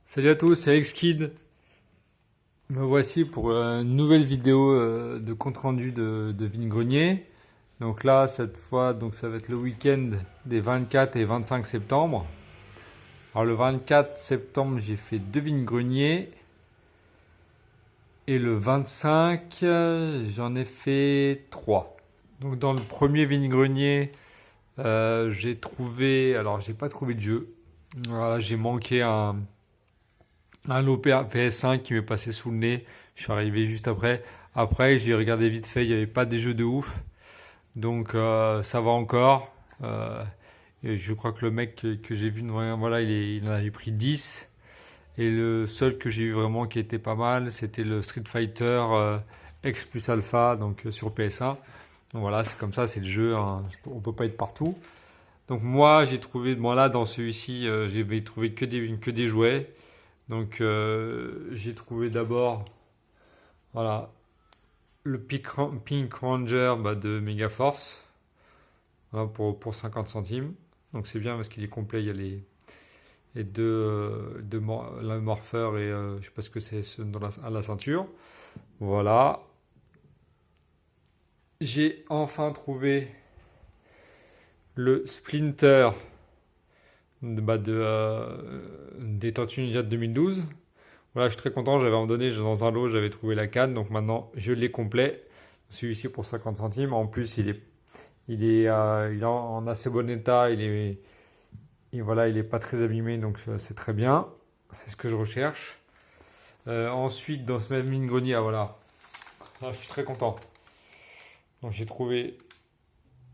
Salut à tous, c'est AlexKid. Me voici pour une nouvelle vidéo de compte rendu de Vine-Grenier. Donc là, cette fois, donc ça va être le week-end des 24 et 25 septembre. Alors le 24 septembre, j'ai fait 2 Vine-Grenier. Et le 25, j'en ai fait 3. Donc dans le premier Vine-Grenier, j'ai trouvé... Alors j'ai pas trouvé de jeu. Voilà, j'ai manqué un lot PS5 qui m'est passé sous le nez. Je suis arrivé juste après. Après, j'ai regardé vite fait, il n'y avait pas des jeux de ouf. Donc ça va encore. Et je crois que le mec que j'ai vu, voilà, il en avait pris 10. Et le seul que j'ai eu vraiment qui était pas mal, c'était le Street Fighter X plus Alpha, donc sur PS1. Donc voilà, c'est comme ça, c'est le jeu, hein, on peut pas être partout. Donc moi, j'ai trouvé, bon là, dans celui-ci, j'ai trouvé que des jouets. Donc j'ai trouvé d'abord voilà, le Pink Ranger de Megaforce voilà, pour 50 centimes. Donc c'est bien parce qu'il est complet, il y a les le morpheur et je sais pas ce que c'est à la ceinture. Voilà. J'ai enfin trouvé le Splinter des Tortues Ninja de 2012. Voilà, je suis très content. J'avais abandonné dans un lot, j'avais trouvé la canne. Donc maintenant, je l'ai complet. Celui-ci pour 50 centimes. En plus, il est en assez bon état. Voilà, il est pas très abîmé. Donc c'est très bien. C'est ce que je recherche. Ensuite, dans ce même mine-grenier, voilà. Là, je suis très content. Donc j'ai trouvé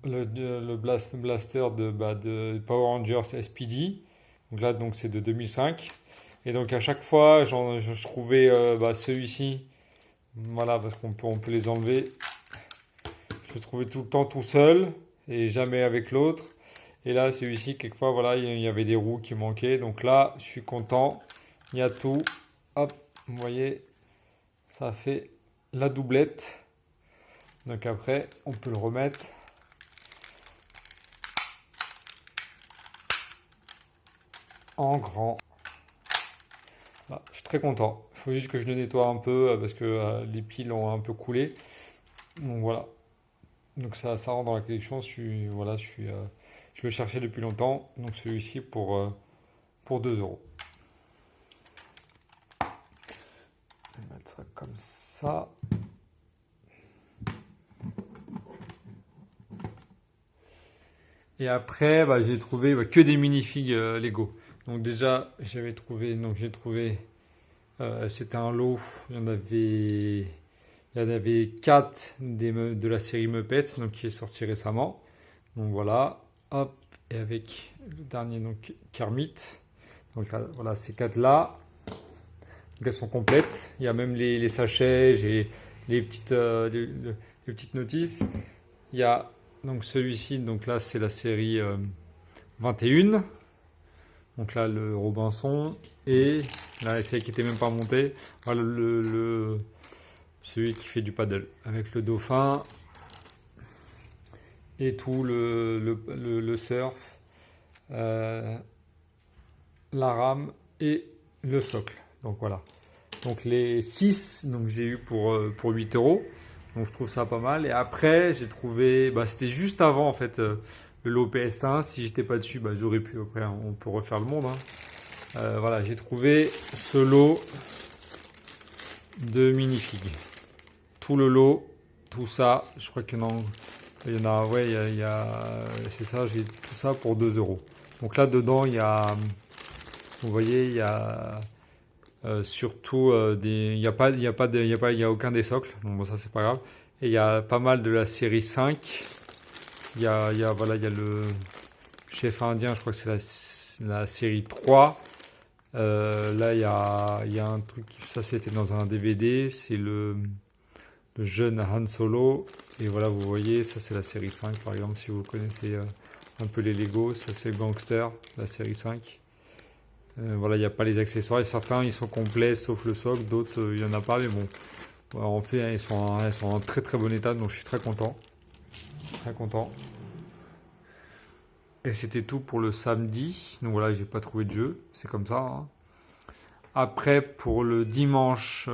le blaster de Power Rangers SPD. Donc là, donc c'est de 2005. Et donc à chaque fois, je trouvais celui-ci. Voilà, parce on peut les enlever. Je le trouvais tout le temps tout seul et jamais avec l'autre. Et là, celui-ci, quelquefois, voilà, il y avait des roues qui manquaient. Donc là, je suis content. Il y a tout. Hop, vous voyez, ça fait la doublette. Donc après, on peut le remettre en grand. Là, je suis très content. Il faut juste que je le nettoie un peu parce que les piles ont un peu coulé. Donc voilà. Donc ça rentre dans la collection. Je le cherchais depuis longtemps. Donc celui-ci pour 2 euros. Je vais mettre ça comme ça. Et après, j'ai trouvé que des minifigs Lego. Donc déjà, j'ai trouvé, c'était un lot. Il y en avait 4 de la série Muppets, donc qui est sorti récemment. Donc voilà, hop, et avec le dernier donc Kermit. Donc là, voilà, ces 4 là. Donc elles sont complètes. Il y a même les sachets, j'ai les petites notices. Il y a donc celui-ci, donc là c'est la série 21. Donc là le Robinson et là la série qui n'était même pas montée. Voilà celui qui fait du paddle avec le dauphin et tout le surf, la rame et le socle. Donc voilà. Donc les 6 donc j'ai eu pour 8 euros. Donc je trouve ça pas mal. Et après j'ai trouvé, c'était juste avant en fait le lot PS1. Si j'étais pas dessus, j'aurais pu. Après on peut refaire le monde, hein. Voilà, j'ai trouvé ce lot de minifigs. Tout le lot, tout ça. Je crois qu'il y en a, ouais, c'est ça. J'ai tout ça pour 2 euros. Donc là dedans il y a, vous voyez, il y a surtout il y a pas, il y a pas de, il y a aucun des socles. Donc bon, ça c'est pas grave. Et il y a pas mal de la série 5. Voilà, il y a le chef indien, je crois que c'est la série 3. Là, il y a un truc, ça c'était dans un DVD, c'est le jeune Han Solo. Et voilà, vous voyez, ça c'est la série 5 par exemple, si vous connaissez un peu les Lego, ça c'est le Gangster, la série 5. Voilà, il n'y a pas les accessoires. Et certains, ils sont complets, sauf le socle. D'autres, il n'y en a pas. Mais bon, voilà, en fait, ils sont en très très bon état. Donc, je suis très content. Très content. Et c'était tout pour le samedi. Donc voilà, j'ai pas trouvé de jeu. C'est comme ça, hein. Après, pour le dimanche,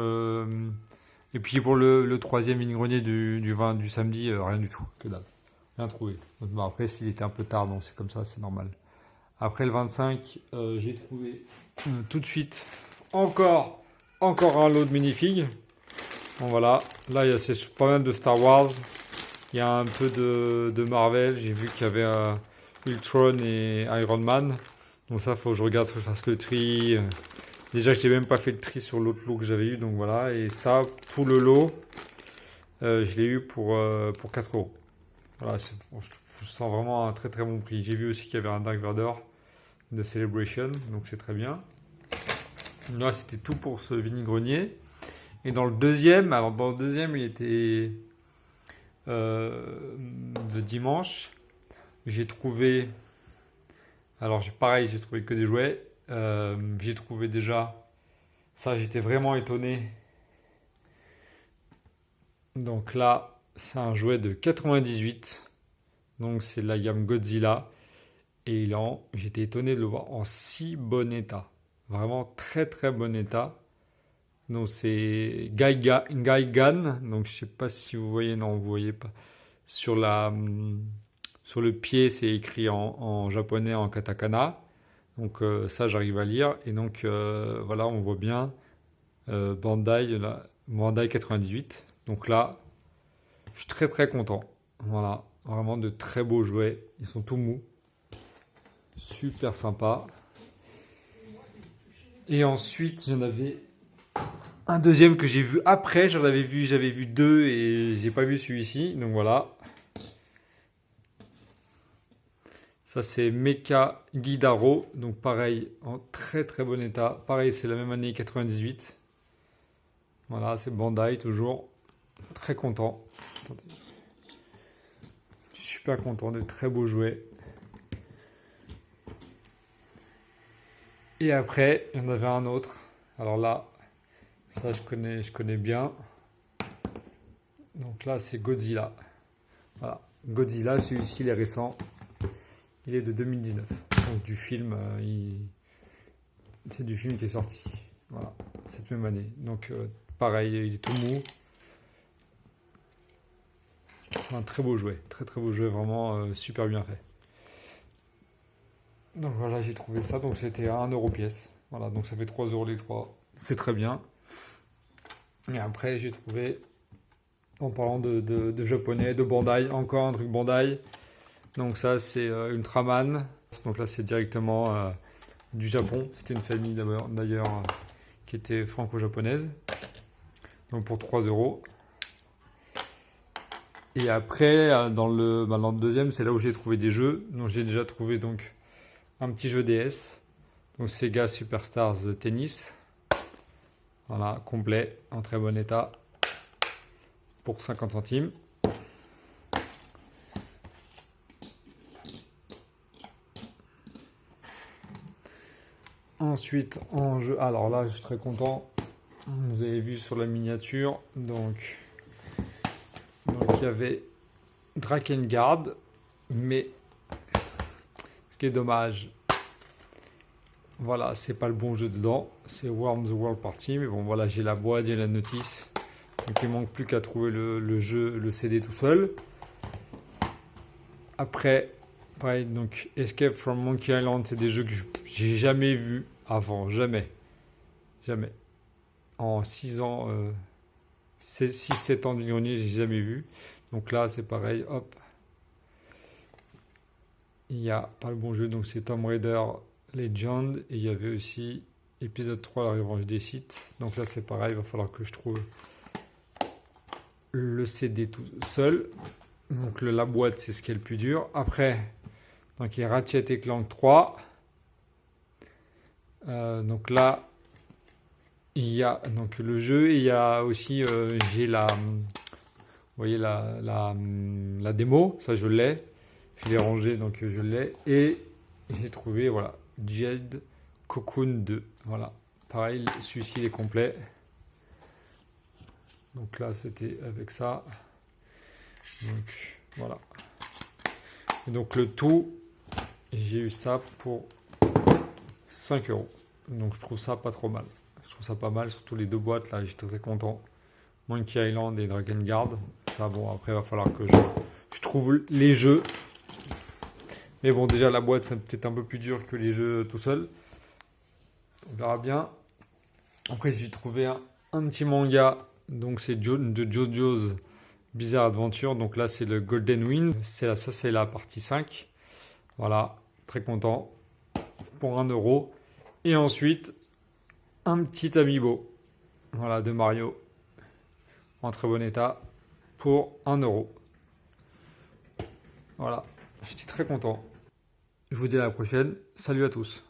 et puis pour le troisième vide-grenier du samedi, rien du tout, que dalle. Rien trouvé. Donc, bon, après, s'il était un peu tard, donc c'est comme ça, c'est normal. Après le 25, j'ai trouvé tout de suite encore un lot de minifigs. Bon voilà, là il y a pas mal de Star Wars. Il y a un peu de Marvel. J'ai vu qu'il y avait Ultron et Iron Man. Donc ça, faut que je regarde, faut que je fasse le tri. Déjà, j'ai même pas fait le tri sur l'autre lot que j'avais eu. Donc voilà, et ça, tout le lot, je l'ai eu pour 4 euros. Voilà, je sens vraiment un très très bon prix. J'ai vu aussi qu'il y avait un Dark Vader de Celebration, donc c'est très bien. Là, c'était tout pour ce vide-grenier. Et dans le deuxième, il était de dimanche. J'ai trouvé, alors pareil, j'ai trouvé que des jouets. J'ai trouvé déjà, ça j'étais vraiment étonné. Donc là, c'est un jouet de 98. Donc c'est de la gamme Godzilla. Et j'étais étonné de le voir en si bon état. Vraiment très très bon état. Donc c'est Gaigan. Donc je sais pas si vous voyez, non vous voyez pas. Sur le pied c'est écrit en japonais en katakana. Donc ça j'arrive à lire. Et donc voilà on voit bien Bandai 98. Donc là je suis très très content. Voilà, vraiment de très beaux jouets. Ils sont tout mous. Super sympa. Et ensuite, j'en avais un deuxième que j'ai vu après. J'avais vu deux et j'ai pas vu celui-ci. Donc voilà. Ça c'est Mecha Guidaro. Donc pareil, en très très bon état. Pareil, c'est la même année 98. Voilà, c'est Bandai toujours. Très content. Attendez. Super content, de très beaux jouets. Et après, il y en avait un autre. Alors là, ça je connais bien. Donc là, c'est Godzilla. Voilà, Godzilla, celui-ci, il est récent. Il est de 2019. Donc du film, c'est du film qui est sorti. Voilà, cette même année. Donc pareil, il est tout mou. C'est un très beau jouet. Très très beau jouet, vraiment super bien fait. Donc voilà, j'ai trouvé ça. Donc c'était à 1 euro pièce. Voilà, donc ça fait 3 euros les 3. C'est très bien. Et après, j'ai trouvé, en parlant de japonais, de Bandai, encore un truc Bandai. Donc ça, c'est Ultraman. Donc là, c'est directement du Japon. C'était une famille d'ailleurs qui était franco-japonaise. Donc pour 3 euros. Et après, dans le deuxième, c'est là où j'ai trouvé des jeux. Donc j'ai déjà trouvé donc un petit jeu DS. Donc Sega Superstars Tennis. Voilà, complet, en très bon état. Pour 50 centimes. Ensuite, en jeu, alors là, je suis très content. Vous avez vu sur la miniature, donc il y avait Drakengard, mais ce qui est dommage, voilà, c'est pas le bon jeu dedans, c'est Worms the World Party, mais bon, voilà, j'ai la boîte, j'ai la notice, donc il manque plus qu'à trouver le jeu, le CD tout seul. Après, pareil, donc Escape from Monkey Island, c'est des jeux que j'ai jamais vus avant, jamais. En 6 ans, 6-7 ans de grenier, j'ai jamais vu. Donc là, c'est pareil, hop. Il n'y a pas le bon jeu, donc c'est Tomb Raider Legend. Et il y avait aussi épisode 3, la revanche des Sith. Donc là, c'est pareil, il va falloir que je trouve le CD tout seul. Donc la boîte, c'est ce qui est le plus dur. Après, donc il y a Ratchet et Clank 3. Donc là, il y a donc le jeu et il y a aussi, j'ai vous voyez la démo, ça je l'ai. Je l'ai rangé, donc je l'ai. Et j'ai trouvé, voilà, Jade Cocoon 2. Voilà, pareil, celui-ci il est complet. Donc là, c'était avec ça. Donc voilà. Et donc le tout, j'ai eu ça pour 5 euros. Donc je trouve ça pas trop mal. Je trouve ça pas mal, surtout les deux boîtes là, j'étais très content. Monkey Island et Dragon Guard. Ça bon, après il va falloir que je trouve les jeux. Mais bon, déjà la boîte c'est peut-être un peu plus dur que les jeux tout seul. On verra bien. Après j'ai trouvé un petit manga. Donc c'est de JoJo's Bizarre Adventure. Donc là c'est le Golden Wind. Ça c'est la partie 5. Voilà, très content. Pour 1 €. Et ensuite, un petit amiibo. Voilà, de Mario. En très bon état. Pour 1 €. Voilà, j'étais très content. Je vous dis à la prochaine. Salut à tous.